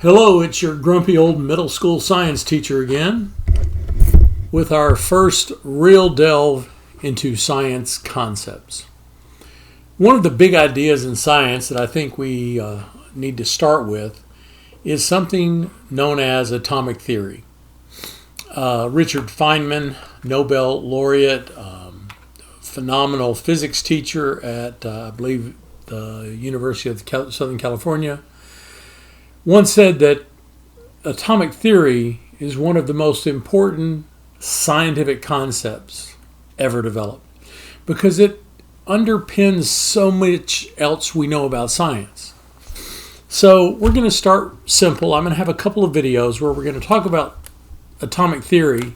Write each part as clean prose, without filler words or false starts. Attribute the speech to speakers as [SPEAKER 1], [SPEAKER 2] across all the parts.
[SPEAKER 1] Hello, it's your grumpy old middle school science teacher again with our first real delve into science concepts. One of the big ideas in science that I think we need to start with is something known as atomic theory. Richard Feynman, Nobel laureate, phenomenal physics teacher at, I believe, the University of Southern California, once said that atomic theory is one of the most important scientific concepts ever developed because it underpins so much else we know about science. So we're going to start simple. I'm going to have a couple of videos where we're going to talk about atomic theory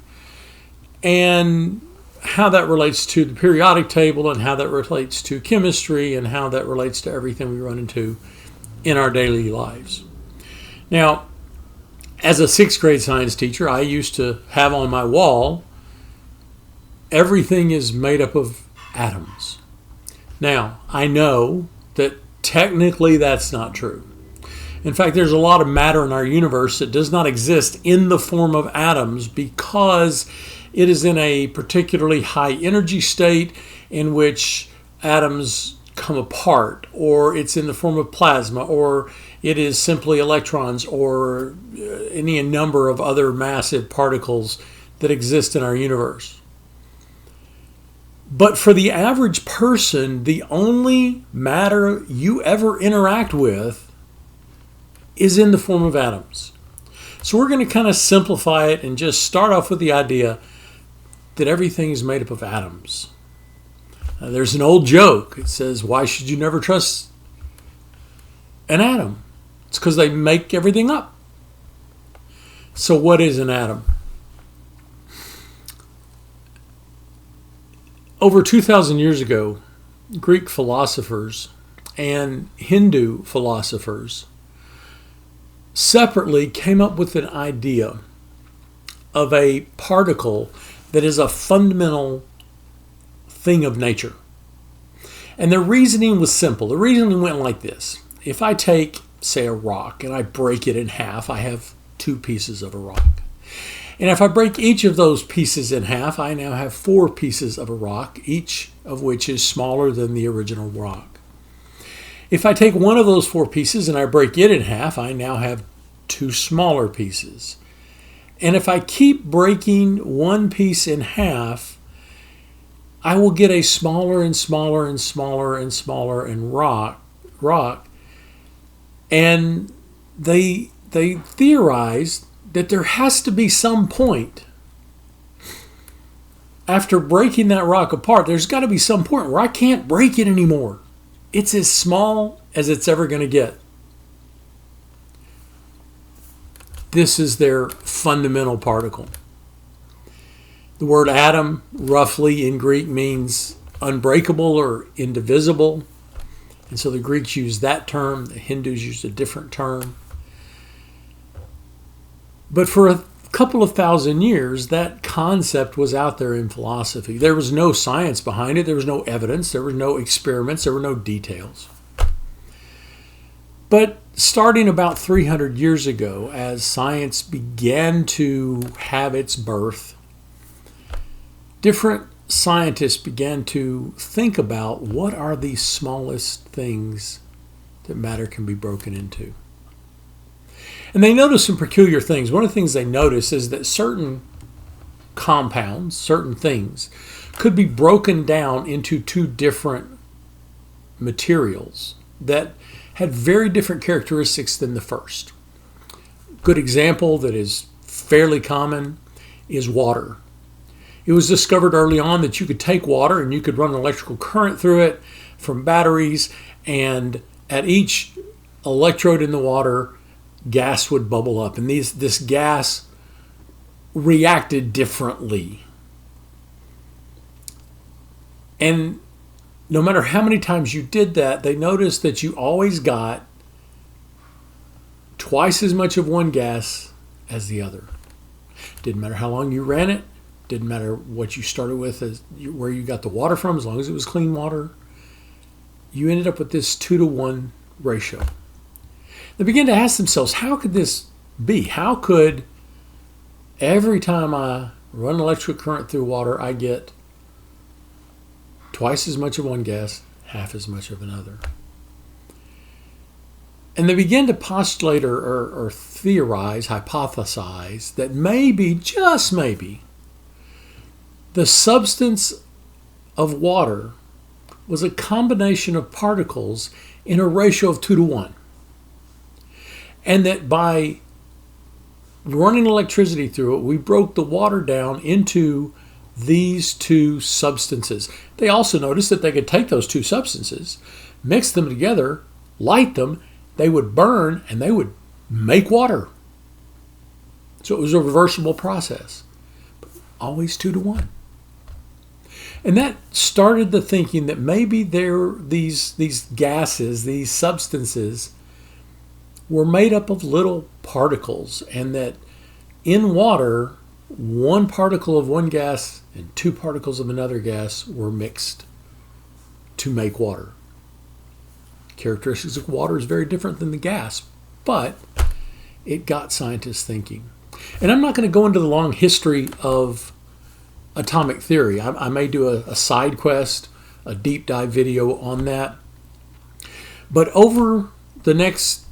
[SPEAKER 1] and how that relates to the periodic table and how that relates to chemistry and how that relates to everything we run into in our daily lives. Now, as a sixth grade science teacher, I used to have on my wall, everything is made up of atoms. Now, I know that technically that's not true. In fact, there's a lot of matter in our universe that does not exist in the form of atoms because it is in a particularly high energy state in which atoms come apart, or it's in the form of plasma, or it is simply electrons, or any number of other massive particles that exist in our universe. But for the average person, the only matter you ever interact with is in the form of atoms. So we're going to kind of simplify it and just start off with the idea that everything is made up of atoms. There's an old joke. It says, why should you never trust an atom? It's because they make everything up. So what is an atom? Over 2,000 years ago, Greek philosophers and Hindu philosophers separately came up with an idea of a particle that is a fundamental thing of nature. And their reasoning was simple. The reasoning went like this. If I take, say, a rock and I break it in half, I have two pieces of a rock. And if I break each of those pieces in half, I now have four pieces of a rock, each of which is smaller than the original rock. If I take one of those four pieces and I break it in half, I now have two smaller pieces. And if I keep breaking one piece in half, I will get a smaller and smaller and smaller and smaller and rock. And they theorized that there has to be some point after breaking that rock apart. There's got to be some point where I can't break it anymore. It's as small as it's ever going to get. This is their fundamental particle. The word atom, roughly in Greek, means unbreakable or indivisible. And so the Greeks used that term. The Hindus used a different term. But for a couple of thousand years, that concept was out there in philosophy. There was no science behind it. There was no evidence. There were no experiments. There were no details. But starting about 300 years ago, as science began to have its birth, different scientists began to think about what are the smallest things that matter can be broken into. And they noticed some peculiar things. One of the things they noticed is that certain compounds, certain things, could be broken down into two different materials that had very different characteristics than the first. Good example that is fairly common is water. It was discovered early on that you could take water and you could run an electrical current through it from batteries, and at each electrode in the water, gas would bubble up. And this gas reacted differently. And no matter how many times you did that, they noticed that you always got twice as much of one gas as the other. Didn't matter how long you ran it. Didn't matter what you started with, where you got the water from, as long as it was clean water. You ended up with this 2-to-1 ratio. They began to ask themselves, how could this be? How could every time I run electric current through water, I get twice as much of one gas, half as much of another? And they began to postulate or theorize, hypothesize that maybe, just maybe, the substance of water was a combination of particles in a ratio of 2 to 1. And that by running electricity through it, we broke the water down into these two substances. They also noticed that they could take those two substances, mix them together, light them, they would burn, and they would make water. So it was a reversible process, but always 2 to 1. And that started the thinking that maybe these gases, these substances, were made up of little particles, and that in water, one particle of one gas and two particles of another gas were mixed to make water. Characteristics of water is very different than the gas, but it got scientists thinking. And I'm not going to go into the long history of atomic theory. I may do a side quest, a deep dive video on that. But over the next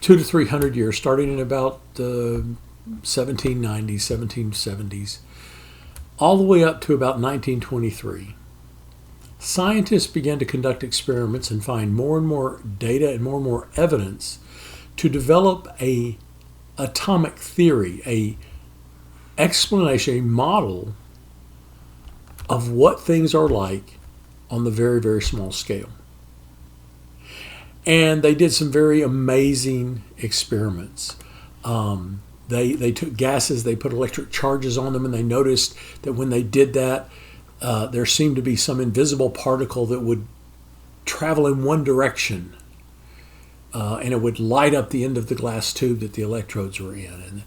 [SPEAKER 1] 200 to 300 years, starting in about the 1790s, 1770s, all the way up to about 1923, scientists began to conduct experiments and find more and more data and more evidence to develop a atomic theory, a explanation, a model of what things are like on the very, very small scale. And they did some very amazing experiments. They took gases, they put electric charges on them, and they noticed that when they did that, there seemed to be some invisible particle that would travel in one direction, and it would light up the end of the glass tube that the electrodes were in. And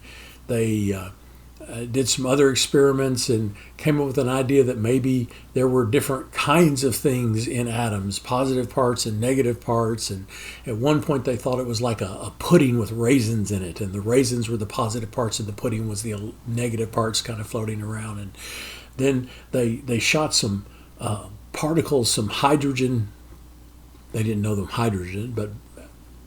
[SPEAKER 1] they did some other experiments and came up with an idea that maybe there were different kinds of things in atoms, positive parts and negative parts. And at one point they thought it was like a pudding with raisins in it, and the raisins were the positive parts and the pudding was the negative parts kind of floating around. And then they shot some particles, some hydrogen. They didn't know them hydrogen, but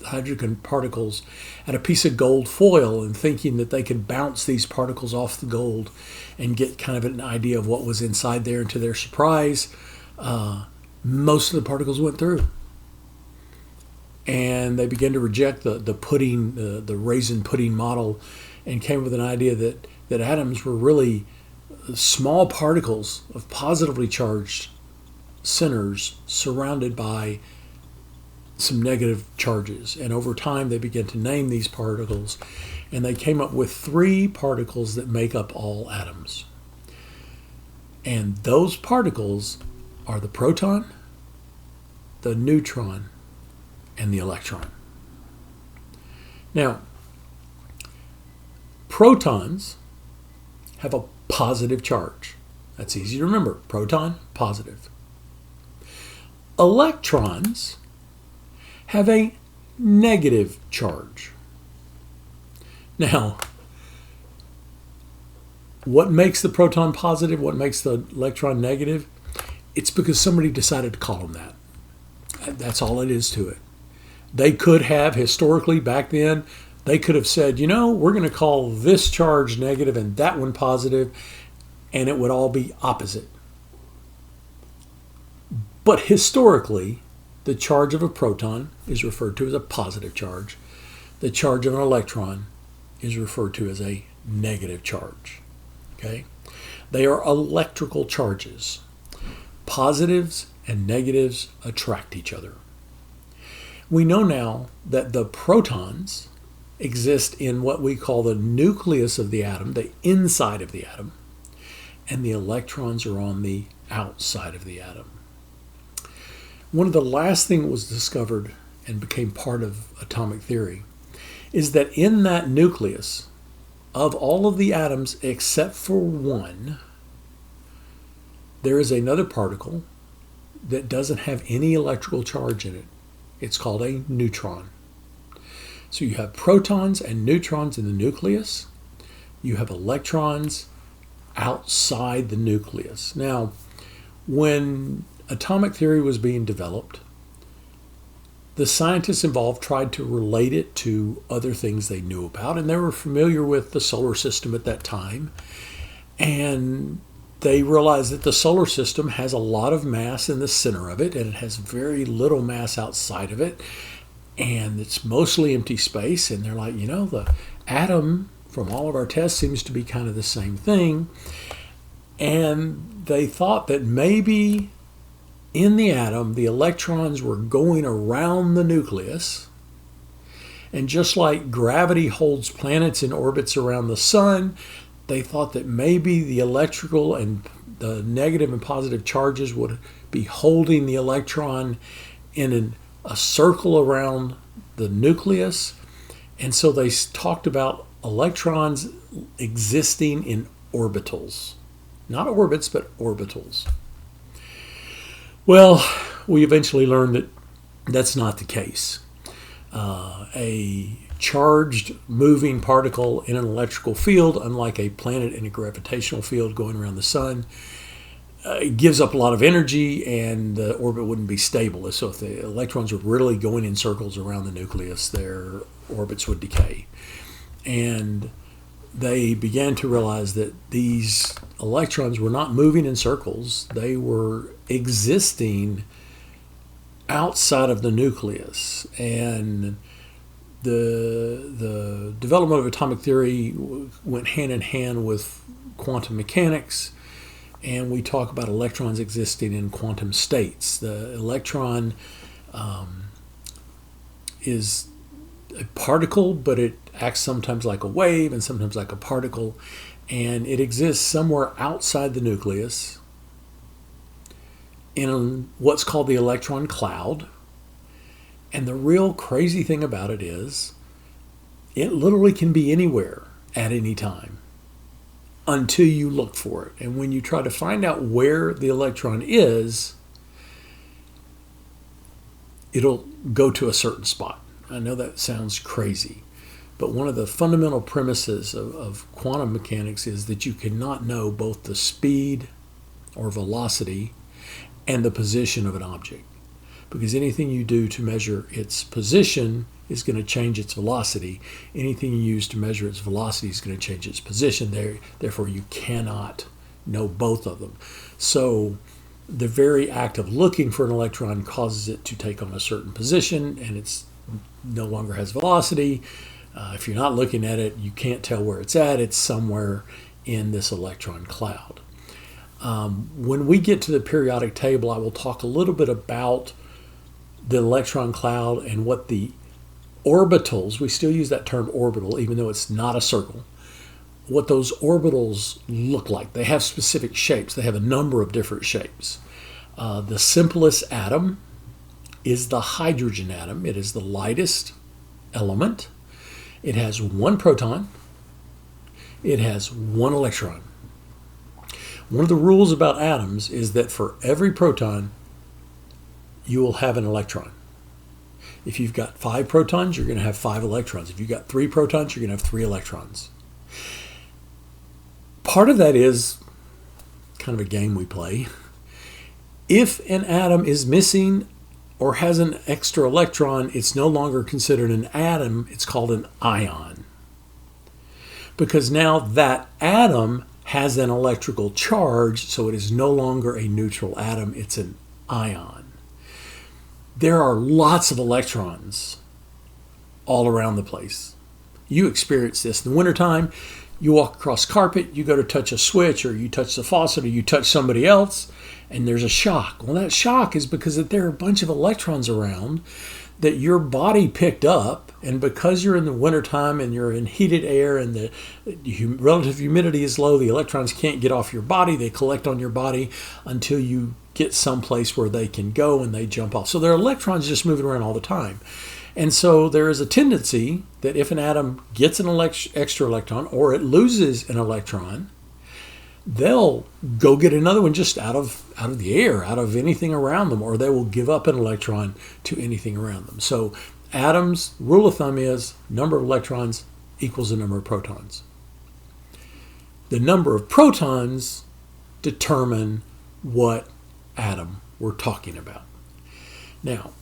[SPEAKER 1] hydrogen particles at a piece of gold foil, and thinking that they could bounce these particles off the gold and get kind of an idea of what was inside there. And to their surprise, most of the particles went through. And they began to reject the pudding, the raisin pudding model, and came with an idea that atoms were really small particles of positively charged centers surrounded by some negative charges. And over time they began to name these particles, and they came up with 3 particles that make up all atoms. And those particles are the proton, the neutron, and the electron. Now, protons have a positive charge. That's easy to remember. Proton, positive. Electrons have a negative charge. Now, what makes the proton positive? What makes the electron negative? It's because somebody decided to call them that. That's all it is to it. They could have, historically, back then, they could have said, we're going to call this charge negative and that one positive, and it would all be opposite. But historically, the charge of a proton is referred to as a positive charge. The charge of an electron is referred to as a negative charge. Okay? They are electrical charges. Positives and negatives attract each other. We know now that the protons exist in what we call the nucleus of the atom, the inside of the atom, and the electrons are on the outside of the atom. One of the last things that was discovered and became part of atomic theory is that in that nucleus of all of the atoms except for one, there is another particle that doesn't have any electrical charge in it. It's called a neutron. So you have protons and neutrons in the nucleus. You have electrons outside the nucleus. Now, when atomic theory was being developed, the scientists involved tried to relate it to other things they knew about, and they were familiar with the solar system at that time. And they realized that the solar system has a lot of mass in the center of it, and it has very little mass outside of it, and it's mostly empty space. And they're like, the atom from all of our tests seems to be kind of the same thing. And they thought that maybe in the atom, the electrons were going around the nucleus. And just like gravity holds planets in orbits around the sun, they thought that maybe the electrical and the negative and positive charges would be holding the electron in a circle around the nucleus. And so they talked about electrons existing in orbitals. Not orbits, but orbitals. Well, we eventually learned that that's not the case. A charged moving particle in an electrical field, unlike a planet in a gravitational field going around the sun, it gives up a lot of energy and the orbit wouldn't be stable. So if the electrons were really going in circles around the nucleus, their orbits would decay. And they began to realize that these electrons were not moving in circles. They were existing outside of the nucleus. And the development of atomic theory went hand in hand with quantum mechanics. And we talk about electrons existing in quantum states. The electron is a particle, but it acts sometimes like a wave and sometimes like a particle, and it exists somewhere outside the nucleus in what's called the electron cloud. And the real crazy thing about it is it literally can be anywhere at any time until you look for it. And when you try to find out where the electron is, it'll go to a certain spot. I know that sounds crazy, but one of the fundamental premises of quantum mechanics is that you cannot know both the speed or velocity and the position of an object, because anything you do to measure its position is going to change its velocity. Anything you use to measure its velocity is going to change its position. Therefore, you cannot know both of them. So the very act of looking for an electron causes it to take on a certain position, and it's no longer has velocity. If you're not looking at it, you can't tell where it's at. It's somewhere in this electron cloud. When we get to the periodic table, I will talk a little bit about the electron cloud and what the orbitals, we still use that term orbital, even though it's not a circle, what those orbitals look like. They have specific shapes. They have a number of different shapes. The simplest atom is the hydrogen atom. It is the lightest element. It has one proton. It has one electron. One of the rules about atoms is that for every proton, you will have an electron. If you've got 5 protons, you're going to have 5 electrons. If you've got 3 protons, you're going to have 3 electrons. Part of that is kind of a game we play. If an atom is missing or has an extra electron, it's no longer considered an atom, it's called an ion. Because now that atom has an electrical charge, so it is no longer a neutral atom, it's an ion. There are lots of electrons all around the place. You experience this in the wintertime. You walk across carpet, you go to touch a switch, or you touch the faucet, or you touch somebody else, and there's a shock. Well, that shock is because that there are a bunch of electrons around that your body picked up, and because you're in the wintertime and you're in heated air and the relative humidity is low, the electrons can't get off your body. They collect on your body until you get someplace where they can go and they jump off. So there are electrons just moving around all the time. And so there is a tendency that if an atom gets an extra electron or it loses an electron, they'll go get another one just out of the air, out of anything around them, or they will give up an electron to anything around them. So atoms, rule of thumb is number of electrons equals the number of protons. The number of protons determine what atom we're talking about. Now,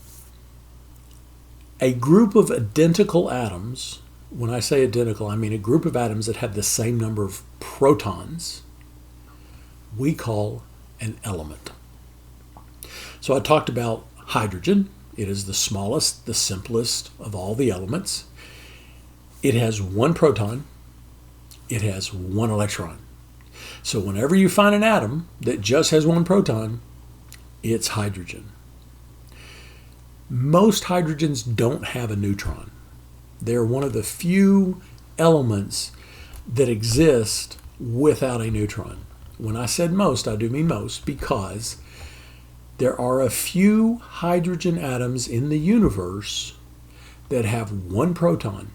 [SPEAKER 1] a group of identical atoms, when I say identical, I mean a group of atoms that have the same number of protons, we call an element. So I talked about hydrogen. It is the smallest, the simplest of all the elements. It has one proton. It has one electron. So whenever you find an atom that just has one proton, it's hydrogen. Most hydrogens don't have a neutron. They're one of the few elements that exist without a neutron. When I said most, I do mean most, because there are a few hydrogen atoms in the universe that have one proton.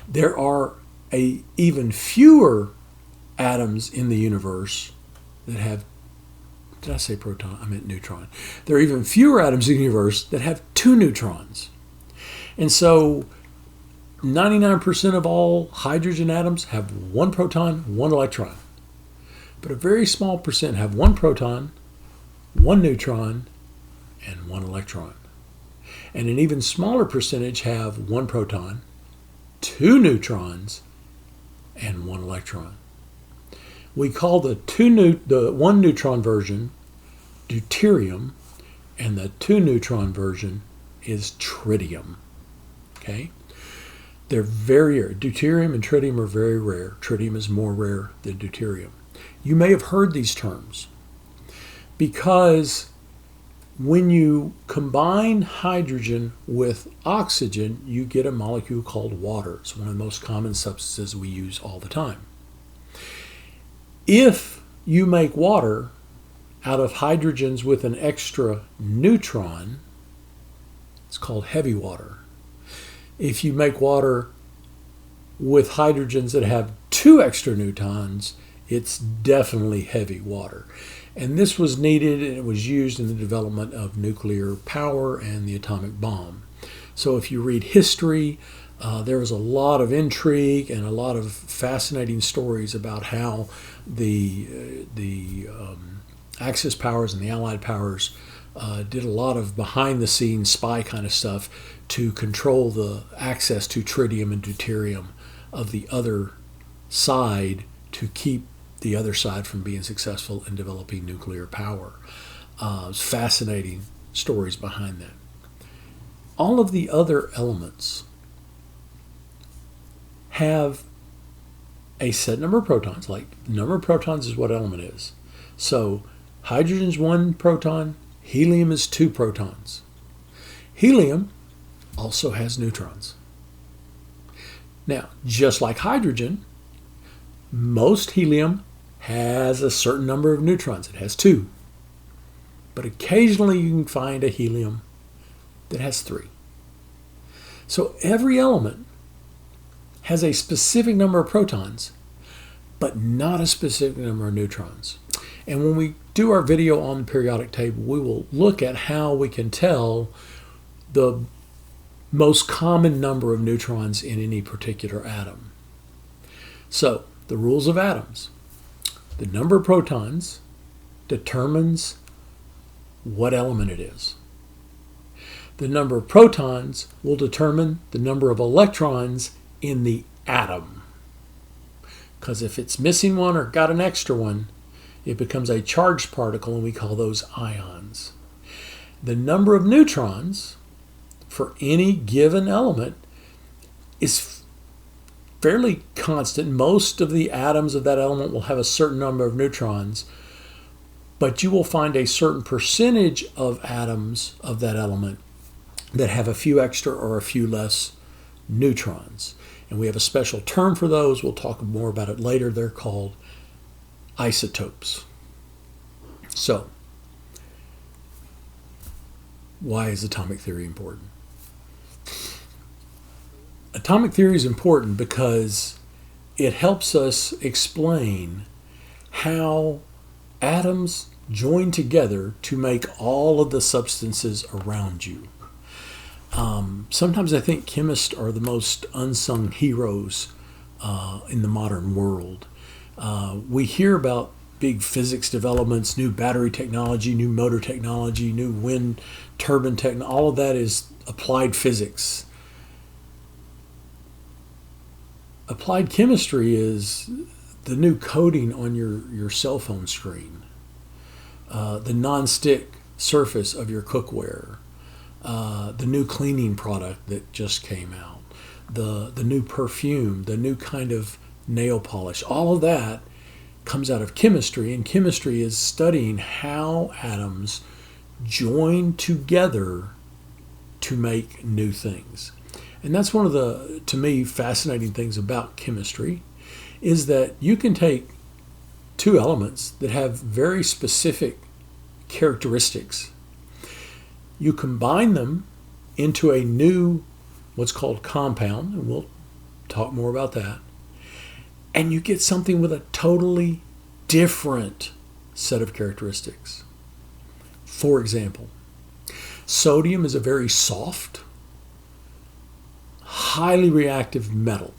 [SPEAKER 1] There are even fewer atoms in the universe that have, did I say proton? I meant neutron. There are even fewer atoms in the universe that have two neutrons. And so 99% of all hydrogen atoms have one proton, one electron. But a very small percent have one proton, one neutron, and one electron. And an even smaller percentage have one proton, two neutrons, and one electron. We call the one neutron version deuterium, and the two neutron version is tritium. Okay? They're very rare. Deuterium and tritium are very rare. Tritium is more rare than deuterium. You may have heard these terms because when you combine hydrogen with oxygen, you get a molecule called water. It's one of the most common substances we use all the time. If you make water out of hydrogens with an extra neutron, it's called heavy water. If you make water with hydrogens that have two extra neutrons, it's definitely heavy water. And this was needed, and it was used in the development of nuclear power and the atomic bomb. So if you read history, there was a lot of intrigue and a lot of fascinating stories about how the Axis powers and the Allied powers did a lot of behind-the-scenes spy kind of stuff to control the access to tritium and deuterium of the other side to keep the other side from being successful in developing nuclear power. It's fascinating stories behind that. All of the other elements have a set number of protons. Like, the number of protons is what element is. So hydrogen's one proton, helium is two protons. Helium also has neutrons. Now, just like hydrogen, most helium has a certain number of neutrons. It has two. But occasionally you can find a helium that has three. So every element has a specific number of protons, but not a specific number of neutrons. And when we do our video on the periodic table, we will look at how we can tell the most common number of neutrons in any particular atom. So, the rules of atoms. The number of protons determines what element it is. The number of protons will determine the number of electrons in the atom. Because if it's missing one or got an extra one, it becomes a charged particle, and we call those ions. The number of neutrons for any given element is fairly constant. Most of the atoms of that element will have a certain number of neutrons, but you will find a certain percentage of atoms of that element that have a few extra or a few less neutrons. And we have a special term for those. We'll talk more about it later. They're called isotopes. So, why is atomic theory important? Atomic theory is important because it helps us explain how atoms join together to make all of the substances around you. Sometimes I think chemists are the most unsung heroes in the modern world. We hear about big physics developments, new battery technology, new motor technology, new wind turbine technology. All of that is applied physics. Applied chemistry is the new coating on your cell phone screen, the non-stick surface of your cookware, the new cleaning product that just came out, the new perfume, the new kind of nail polish. All of that comes out of chemistry, and chemistry is studying how atoms join together to make new things. And that's one of the, to me, fascinating things about chemistry, is that you can take two elements that have very specific characteristics. You combine them into a new, what's called compound, and we'll talk more about that, and you get something with a totally different set of characteristics. For example, sodium is a very soft, highly reactive metal.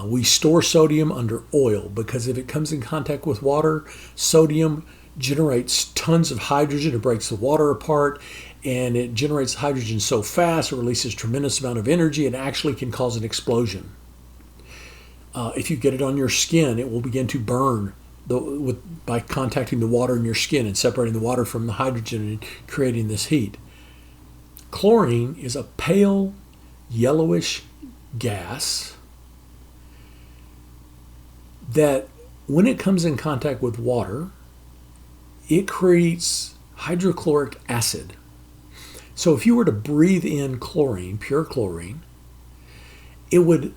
[SPEAKER 1] We store sodium under oil because if it comes in contact with water, sodium generates tons of hydrogen. It breaks the water apart, and it generates hydrogen so fast it releases a tremendous amount of energy and actually can cause an explosion. If you get it on your skin, it will begin to burn by contacting the water in your skin and separating the water from the hydrogen and creating this heat. Chlorine is a pale yellowish gas that when it comes in contact with water, it creates hydrochloric acid. So if you were to breathe in chlorine, pure chlorine, it would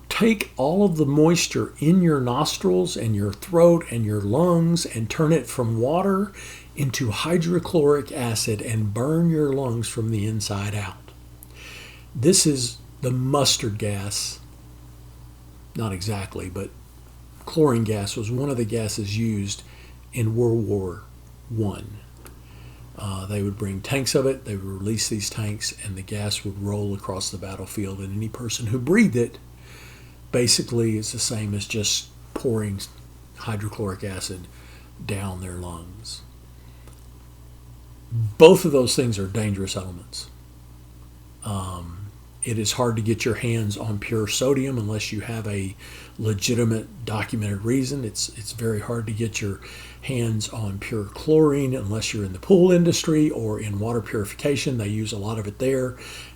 [SPEAKER 1] take all of the moisture in your nostrils and your throat and your lungs and turn it from water into hydrochloric acid and burn your lungs from the inside out. This is the mustard gas. Not exactly, but chlorine gas was one of the gases used in World War I. They would bring tanks of it, they would release these tanks, and the gas would roll across the battlefield, and any person who breathed it basically is the same as just pouring hydrochloric acid down their lungs. Both of those things are dangerous elements. It is hard to get your hands on pure sodium unless you have a legitimate documented reason. It's very hard to get your hands on pure chlorine unless you're in the pool industry or in water purification. They use a lot of it there,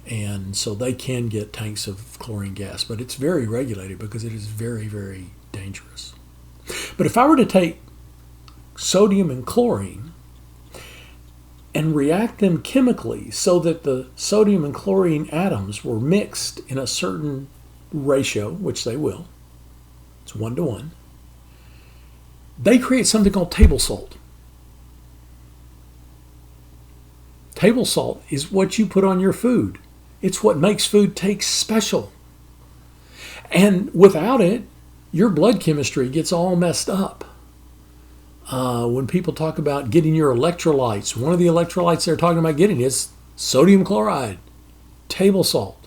[SPEAKER 1] and so they can get tanks of chlorine gas, but it's very regulated because it is very, very dangerous. But if I were to take sodium and chlorine and react them chemically so that the sodium and chlorine atoms were mixed in a certain ratio, which they will, it's 1:1, they create something called table salt. Table salt is what you put on your food. It's what makes food taste special. And without it, your blood chemistry gets all messed up. When people talk about getting your electrolytes, one of the electrolytes they're talking about getting is sodium chloride, table salt.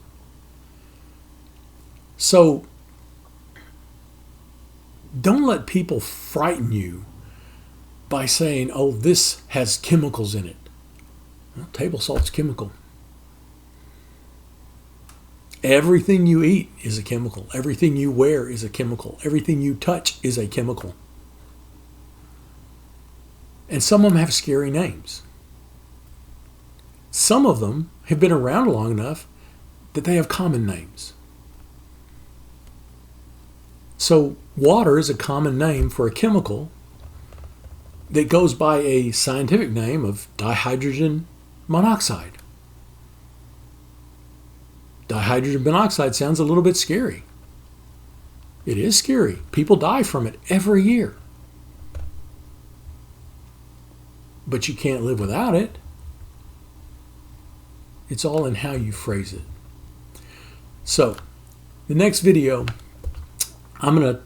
[SPEAKER 1] So don't let people frighten you by saying, oh, this has chemicals in it. Well, table salt's chemical. Everything you eat is a chemical. Everything you wear is a chemical. Everything you touch is a chemical. And some of them have scary names. Some of them have been around long enough that they have common names. So water is a common name for a chemical that goes by a scientific name of dihydrogen monoxide. Dihydrogen monoxide sounds a little bit scary. It is scary. People die from it every year. But you can't live without it. It's all in how you phrase it. So, the next video, I'm going to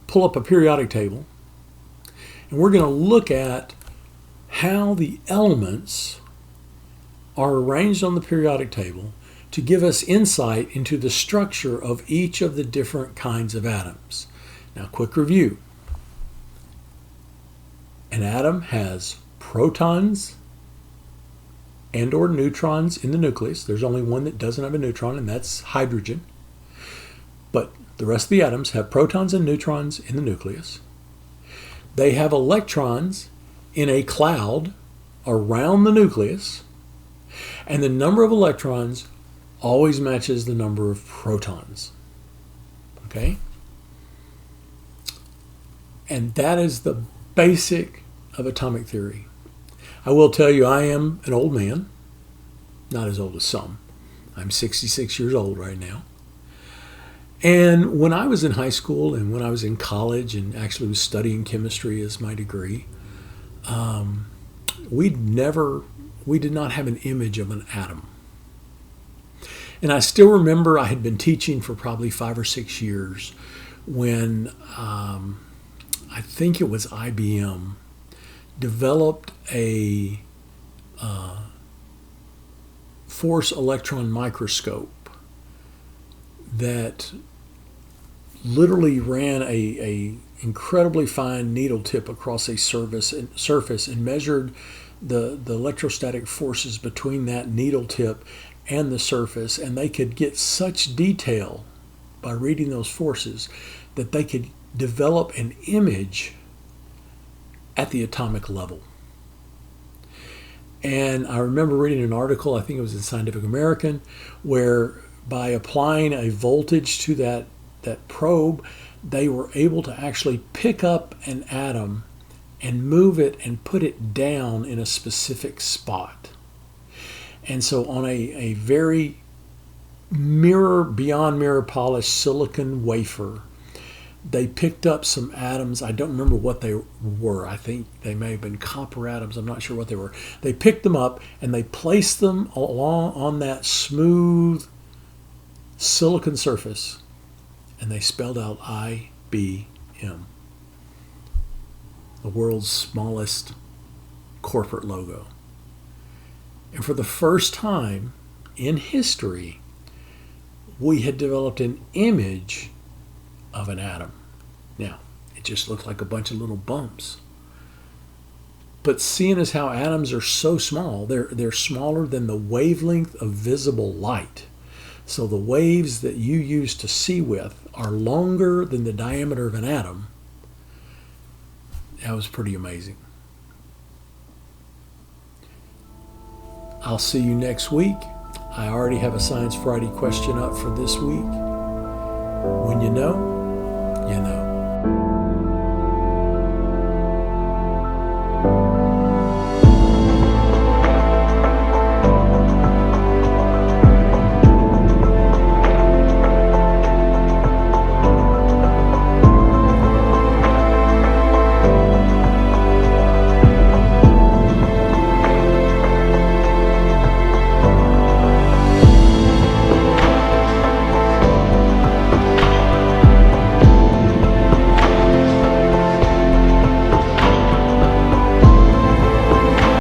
[SPEAKER 1] pull up a periodic table, and we're going to look at how the elements are arranged on the periodic table to give us insight into the structure of each of the different kinds of atoms. Now, quick review. An atom has protons and or neutrons in the nucleus. There's only one that doesn't have a neutron, and that's hydrogen. But the rest of the atoms have protons and neutrons in the nucleus. They have electrons in a cloud around the nucleus, and the number of electrons always matches the number of protons. Okay? And that is the basic of atomic theory. I will tell you, I am an old man, not as old as some. I'm 66 years old right now. And when I was in high school and when I was in college and actually was studying chemistry as my degree, we did not have an image of an atom. And I still remember I had been teaching for probably 5 or 6 years when I think it was IBM developed a force electron microscope that literally ran a incredibly fine needle tip across a surface and measured the electrostatic forces between that needle tip and the surface, and they could get such detail by reading those forces that they could develop an image at the atomic level. And I remember reading an article, I think it was in Scientific American, where by applying a voltage to that probe, they were able to actually pick up an atom and move it and put it down in a specific spot. And so on a very beyond mirror polished silicon wafer, they picked up some atoms. I don't remember what they were. I think they may have been copper atoms. I'm not sure what they were. They picked them up and they placed them along on that smooth silicon surface, and they spelled out IBM, the world's smallest corporate logo. And for the first time in history, we had developed an image of an atom. Now, it just looked like a bunch of little bumps. But seeing as how atoms are so small, they're smaller than the wavelength of visible light. So the waves that you use to see with are longer than the diameter of an atom. That was pretty amazing. I'll see you next week. I already have a Science Friday question up for this week. When you know, you know.